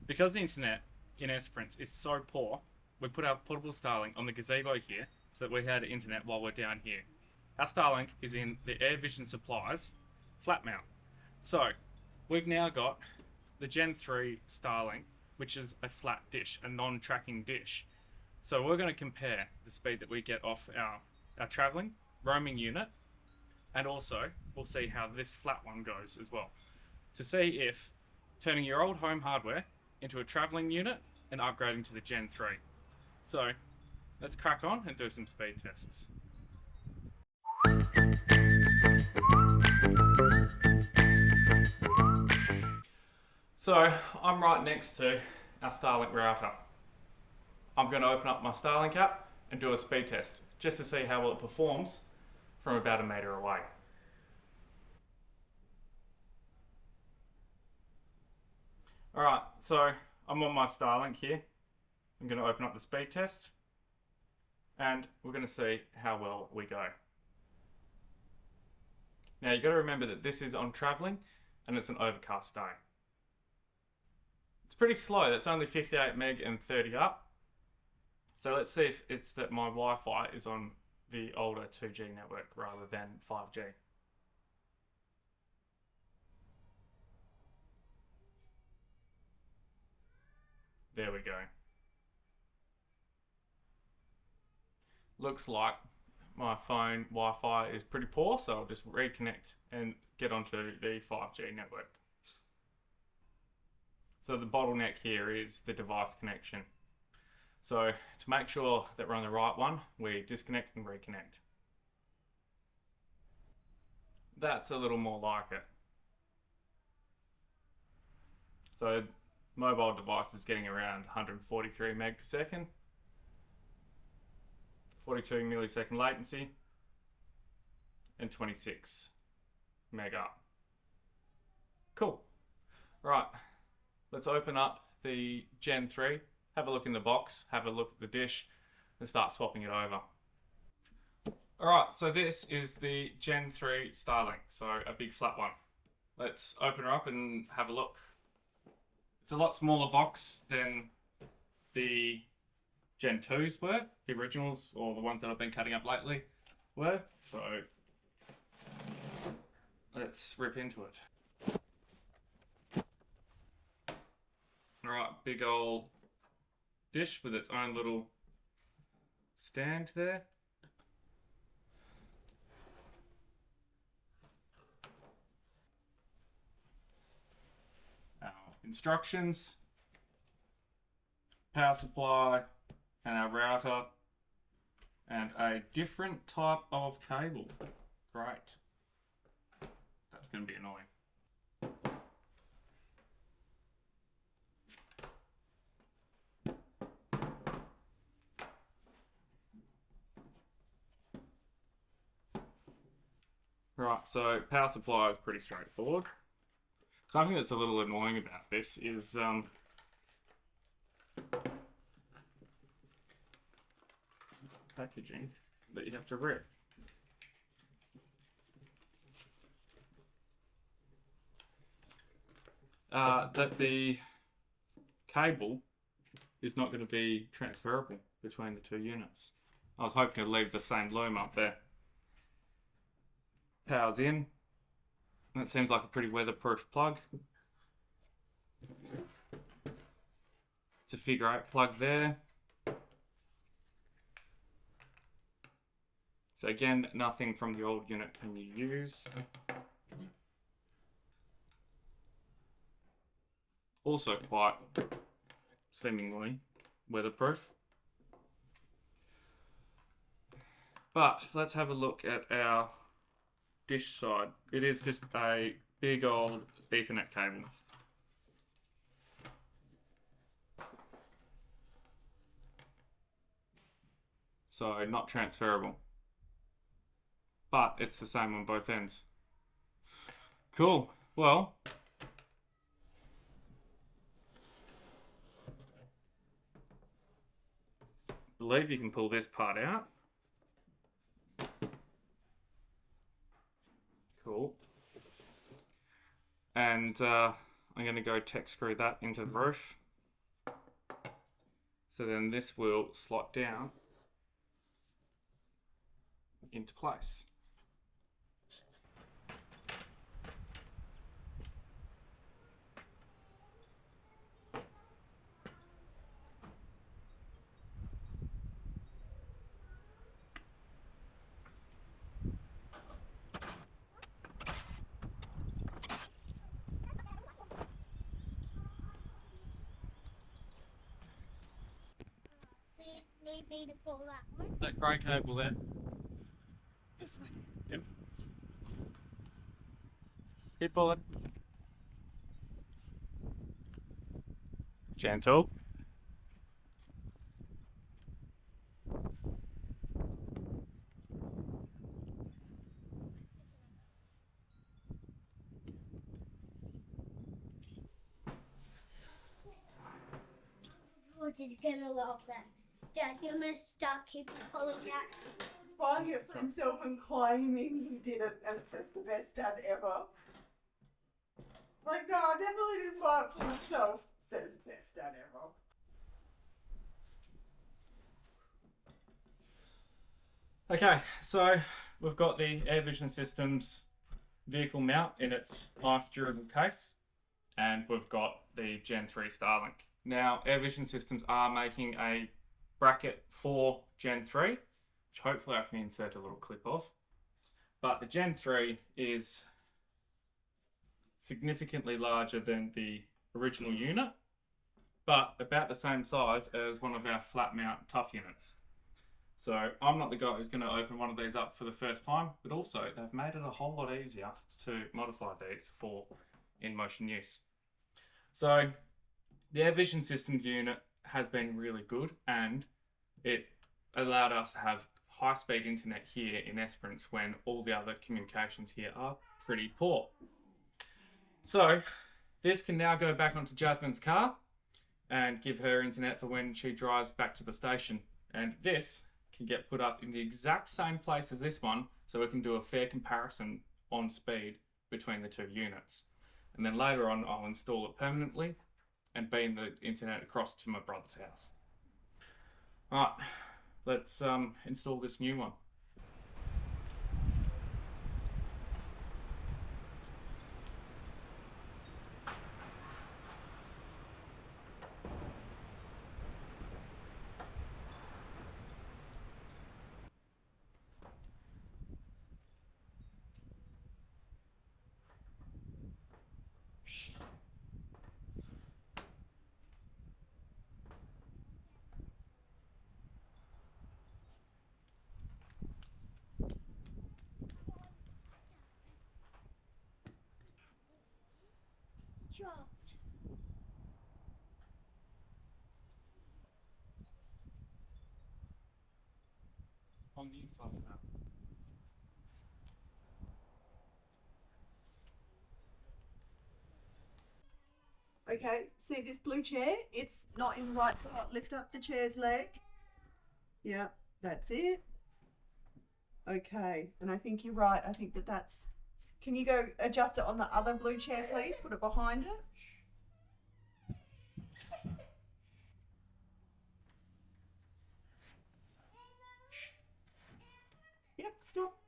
Because the internet in Esperance is so poor, we put our portable Starlink on the gazebo here so that we had internet while we're down here. Our Starlink is in the AirVision supplies flat mount. So we've now got the Gen 3 Starlink, which is a flat dish, a non-tracking dish. So we're going to compare the speed that we get off our traveling roaming unit, and also we'll see how this flat one goes as well, to see if turning your old home hardware into a traveling unit and upgrading to the Gen 3. So let's crack on and do some speed tests. So I'm right next to our Starlink router. I'm going to open up my Starlink app and do a speed test just to see how well it performs from about a metre away. Alright, so I'm on my Starlink here. I'm going to open up the speed test and we're going to see how well we go. Now you've got to remember that this is on travelling and it's an overcast day. It's pretty slow, that's only 58 meg and 30 up. So let's see if it's that my Wi-Fi is on the older 2G network rather than 5G. There we go. Looks like my phone Wi-Fi is pretty poor, so I'll just reconnect and get onto the 5G network. So the bottleneck here is the device connection. So to make sure that we're on the right one, we disconnect and reconnect. That's a little more like it. So mobile device is getting around 143 meg per second, 42 millisecond latency, and 26 meg up. Cool. Right, let's open up the Gen 3, have a look in the box, have a look at the dish, and start swapping it over. Alright, so this is the Gen 3 Starlink, so a big flat one. Let's open her up and have a look. It's a lot smaller box than the Gen 2s were, the originals, or the ones that I've been cutting up lately were. So let's rip into it. Alright, big old dish with its own little stand there. Our instructions, power supply, and our router, and a different type of cable. Great. That's going to be annoying. Right, so power supply is pretty straightforward. Something that's a little annoying about this is packaging that you have to rip. That the cable is not going to be transferable between the two units. I was hoping to leave the same loom up there. Power's in. That seems like a pretty weatherproof plug. It's a figure 8 plug there. So again, nothing from the old unit can you use. Also quite seemingly weatherproof. But let's have a look at our dish side. It is just a big old Ethernet cable. So not transferable. But it's the same on both ends. Cool. Well, I believe you can pull this part out. Cool. And I'm going to go tech screw that into the roof. So then this will slot down into place. So you need me to pull that one? That grey cable there. This one. Yep. Keep pulling. Gentle. George is gonna love that. Dad, you must start keeping pulling that. Find it for himself and claiming he did it, and it says the best dad ever. Like, no, I definitely didn't buy it for myself. It says best dad ever. Okay, so we've got the AirVision Systems vehicle mount in its nice durable case, and we've got the Gen 3 Starlink. Now, AirVision Systems are making a bracket for Gen 3, which hopefully I can insert a little clip of. But the Gen 3 is significantly larger than the original unit, but about the same size as one of our flat mount tough units. So I'm not the guy who's going to open one of these up for the first time, but also they've made it a whole lot easier to modify these for in-motion use. So the AirVision Systems unit has been really good, and it allowed us to have high-speed internet here in Esperance when all the other communications here are pretty poor. So this can now go back onto Jasmine's car and give her internet for when she drives back to the station. And this can get put up in the exact same place as this one, so we can do a fair comparison on speed between the two units. And then later on, I'll install it permanently and beam the internet across to my brother's house. All right, let's install this new one. Dropped. On the inside of that. Okay, see this blue chair? It's not in the right spot. Lift up the chair's leg. Yeah, that's it. Okay, and I think you're right. I think that's... Can you go adjust it on the other blue chair, please? Put it behind it. Yep, stop.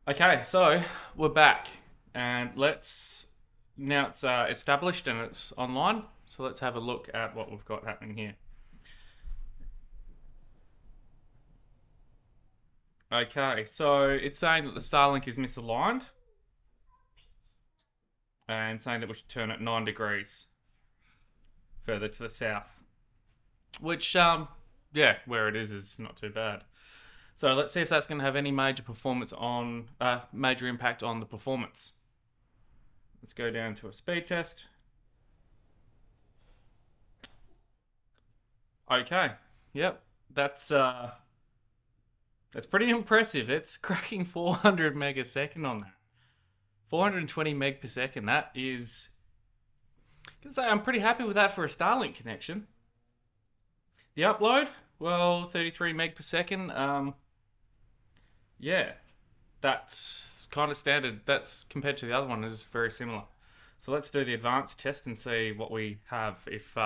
Okay, so we're back, and now it's established and it's online, so let's have a look at what we've got happening here. Okay, so it's saying that the Starlink is misaligned and saying that we should turn it 9 degrees further to the south, which, yeah, where it is not too bad. So let's see if that's going to have any major major impact on the performance. Let's go down to a speed test. Okay, yep, that's pretty impressive. It's cracking 400 megasecond on that. 420 meg per second. That is, I can say I'm pretty happy with that for a Starlink connection. The upload, well, 33 meg per second. Yeah, that's kind of standard. That's compared to the other one is very similar. So let's do the advanced test and see what we have. If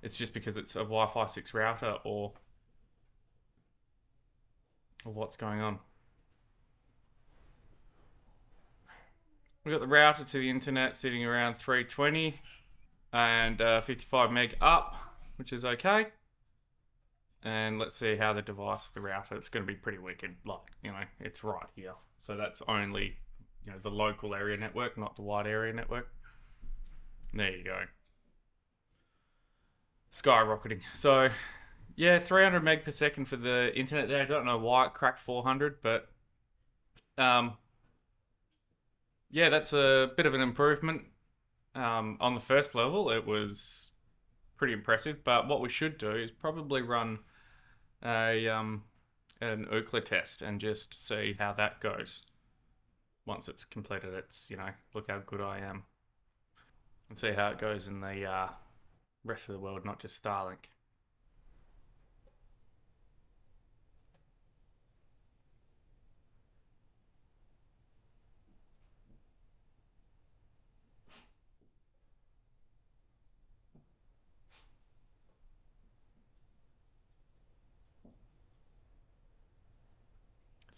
it's just because it's a Wi-Fi 6 router or what's going on. We've got the router to the internet sitting around 320 and 55 meg up, which is okay. And let's see how the device, the router, it's going to be pretty wicked. Like, it's right here. So that's only, the local area network, not the wide area network. There you go. Skyrocketing. So, yeah, 300 meg per second for the internet there. I don't know why it cracked 400, but yeah, that's a bit of an improvement. On the first level, it was pretty impressive. But what we should do is probably run an Ookla test and just see how that goes. Once it's completed, it's look how good I am, and see how it goes in the rest of the world, not just Starlink.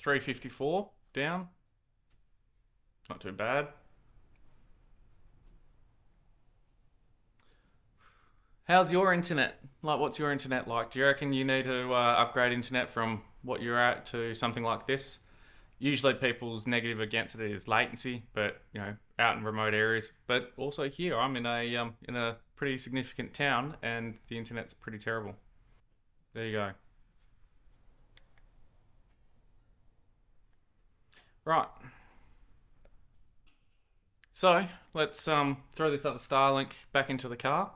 $354 down. Not too bad. How's your internet? Like, what's your internet like? Do you reckon you need to upgrade internet from what you're at to something like this? Usually people's negative against it is latency, but out in remote areas. But also here, I'm in a pretty significant town, and the internet's pretty terrible. There you go. Right. So let's throw this other Starlink back into the car.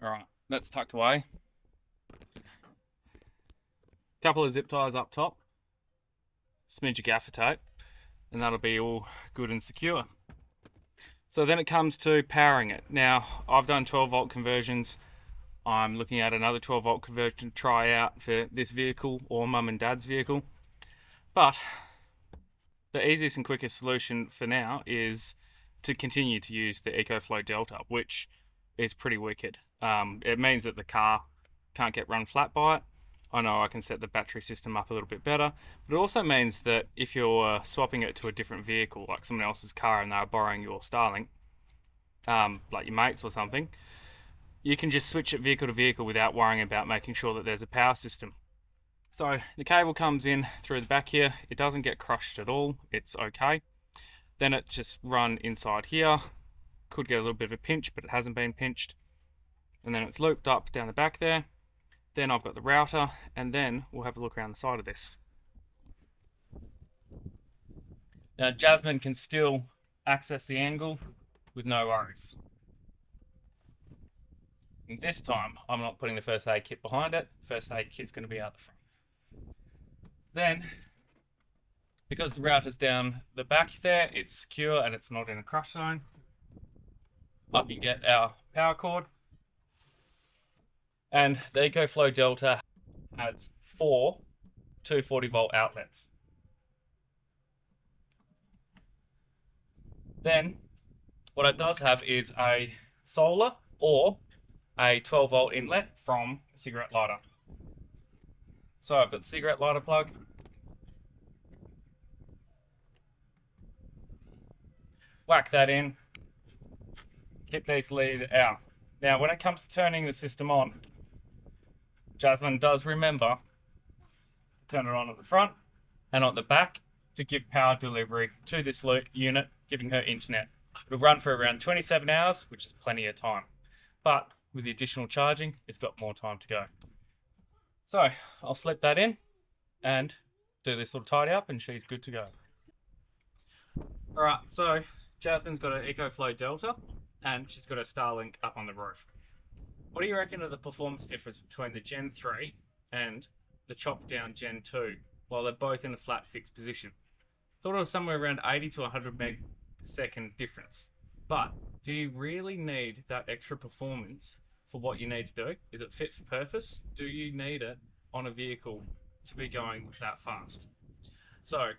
All right, that's tucked away. Couple of zip ties up top, smidge of gaffer tape, and that'll be all good and secure. So then it comes to powering it. Now, I've done 12 volt conversions. I'm looking at another 12 volt conversion to try out for this vehicle or mum and dad's vehicle. But the easiest and quickest solution for now is to continue to use the EcoFlow Delta, which is pretty wicked. It means that the car can't get run flat by it. I know I can set the battery system up a little bit better, but it also means that if you're swapping it to a different vehicle, like someone else's car, and they're borrowing your Starlink, like your mates or something, you can just switch it vehicle to vehicle without worrying about making sure that there's a power system. So the cable comes in through the back here. It doesn't get crushed at all. It's okay. Then it just run inside here. Could get a little bit of a pinch, but it hasn't been pinched. And then it's looped up down the back there. Then I've got the router, and then we'll have a look around the side of this. Now Jasmine can still access the angle with no worries. And this time, I'm not putting the first aid kit behind it. First aid kit's going to be out the front. Then, because the router's down the back there, it's secure and it's not in a crush zone. I can get our power cord. And the EcoFlow Delta has 4 240 volt outlets. Then, what it does have is a solar or a 12 volt inlet from a cigarette lighter. So I've got the cigarette lighter plug. Whack that in. Keep these lead out. Now, when it comes to turning the system on, Jasmine does remember to turn it on at the front and on the back to give power delivery to this unit, giving her internet. It'll run for around 27 hours, which is plenty of time. But with the additional charging, it's got more time to go. So I'll slip that in and do this little tidy up and she's good to go. All right, so Jasmine's got an EcoFlow Delta and she's got a Starlink up on the roof. What do you reckon of the performance difference between the Gen 3 and the chopped down Gen 2 while they're both in a flat fixed position? Thought it was somewhere around 80 to 100 meg per second difference. But do you really need that extra performance for what you need to do? Is it fit for purpose? Do you need it on a vehicle to be going that fast? So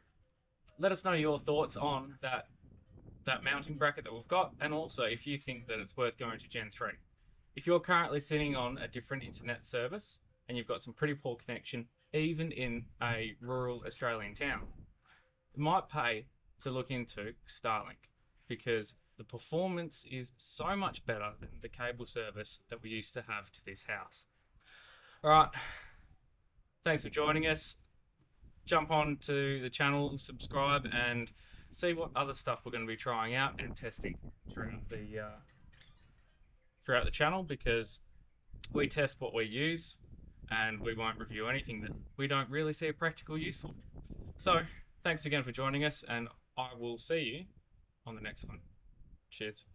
let us know your thoughts on that mounting bracket that we've got, and also if you think that it's worth going to Gen 3. If you're currently sitting on a different internet service and you've got some pretty poor connection, even in a rural Australian town, it might pay to look into Starlink because the performance is so much better than the cable service that we used to have to this house. All right, thanks for joining us. Jump on to the channel, subscribe, and see what other stuff we're going to be trying out and testing throughout the channel, because we test what we use and we won't review anything that we don't really see a practical use for. So thanks again for joining us, and I will see you on the next one. Cheers.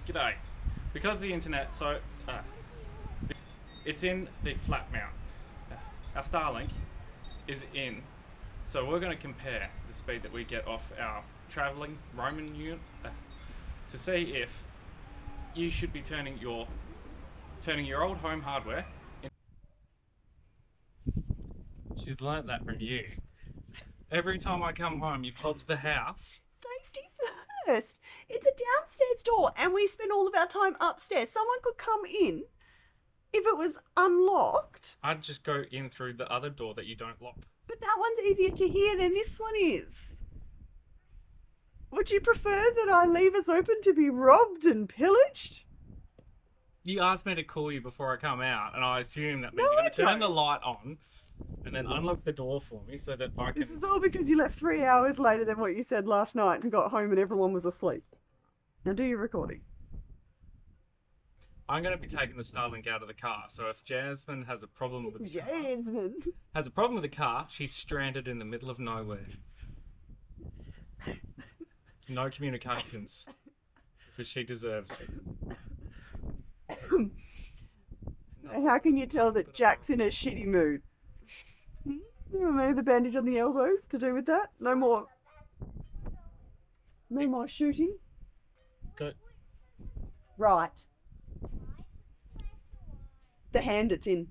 G'day. Because the internet, it's in the flat mount. Our Starlink is in, so we're going to compare the speed that we get off our traveling roaming unit to see if you should be turning your old home hardware. She's learnt that from you. Every time I come home, you've told the house. Safety first. It's a downstairs door and we spend all of our time upstairs. Someone could come in if it was unlocked. I'd just go in through the other door that you don't lock. But that one's easier to hear than this one is. Would you prefer that I leave us open to be robbed and pillaged? You asked me to call you before I come out, and I assume that means No, you're going to I turn the don't. light on and then unlock the door for me so that I can... This is all because you left 3 hours later than what you said last night and got home and everyone was asleep. Now do your recording. I'm going to be taking the Starlink out of the car, so if Jasmine has a problem with the car, Jasmine. has a problem with the car, she's stranded in the middle of nowhere. No communications, because she deserves it. How can you tell that Jack's in a shitty mood? Maybe the bandage on the elbows to do with that? No more shooting? Go. Right. The hand it's in.